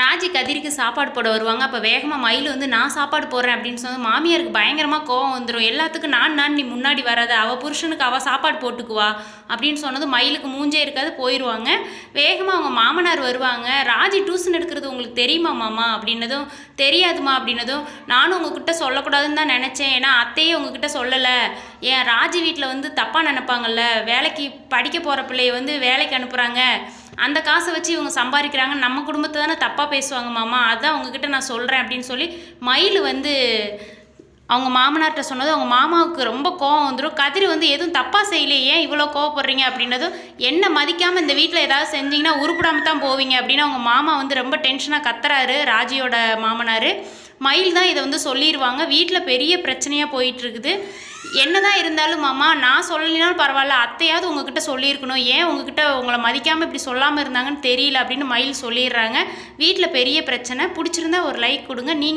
ராஜி கதிருக்கு சாப்பாடு போட வருவாங்க. அப்போ வேகமாக மயில் வந்து நான் சாப்பாடு போடுறேன் அப்படின்னு சொன்னது மாமியாருக்கு பயங்கரமாக கோவம் வந்துடும். எல்லாத்துக்கும் நான் நீ முன்னாடி வராத, அவள் புருஷனுக்கு அவள் சாப்பாடு போட்டுக்குவா அப்படின்னு சொன்னது மயிலுக்கு மூஞ்சே இருக்காது, போயிடுவாங்க. வேகமாக அவங்க மாமனார் வருவாங்க. ராஜி டியூஷன் எடுக்கிறது உங்களுக்கு தெரியுமா மாமா அப்படின்னதும், தெரியாதுமா அப்படின்னதும், நானும் உங்ககிட்ட சொல்லக்கூடாதுன்னு தான் நினச்சேன். ஏன்னா அத்தையே உங்ககிட்ட சொல்லலை. ஏன் ராஜி வீட்டில் வந்து தப்பாக நினைப்பாங்கல்ல, வேலைக்கு படிக்க போகிற பிள்ளைய வந்து வேலைக்கு அனுப்புகிறாங்க, அந்த காசை வச்சு இவங்க சம்பாதிக்கிறாங்க, நம்ம குடும்பத்தை தானே தப்பாக பேசுவாங்க மாமா, அதுதான் உங்ககிட்ட நான் சொல்கிறேன் அப்படின்னு சொல்லி மயில் வந்து அவங்க மாமனார்கிட்ட சொன்னது அவங்க மாமாவுக்கு ரொம்ப கோவம் வந்துடும். கதிர் வந்து எதுவும் தப்பாக செய்யலையே, ஏன் இவ்வளோ கோவப்படுறீங்க அப்படின்னதும், என்ன மதிக்காமல் இந்த வீட்டில் ஏதாவது செஞ்சிங்கன்னா உருப்பிடாமல் தான் போவீங்க அப்படின்னு அவங்க மாமா வந்து ரொம்ப டென்ஷனாக கத்துறாரு. ராஜியோட மாமனார் மயில் தான் இதை வந்து சொல்லிடுவாங்க. வீட்டில் பெரிய பிரச்சனையாக போயிட்டுருக்குது. என்னதான் இருந்தாலும் மாமா, நான் சொல்லலினாலும் பரவாயில்ல, அத்தையாவது உங்ககிட்ட சொல்லியிருக்கணும், ஏன் உங்ககிட்ட உங்களை மதிக்காமல் இப்படி சொல்லாமல் இருந்தாங்கன்னு தெரியல அப்படின்னு மயில் சொல்லிடுறாங்க. வீட்டில் பெரிய பிரச்சனை. பிடிச்சிருந்தா ஒரு லைக் கொடுங்க. நீங்கள்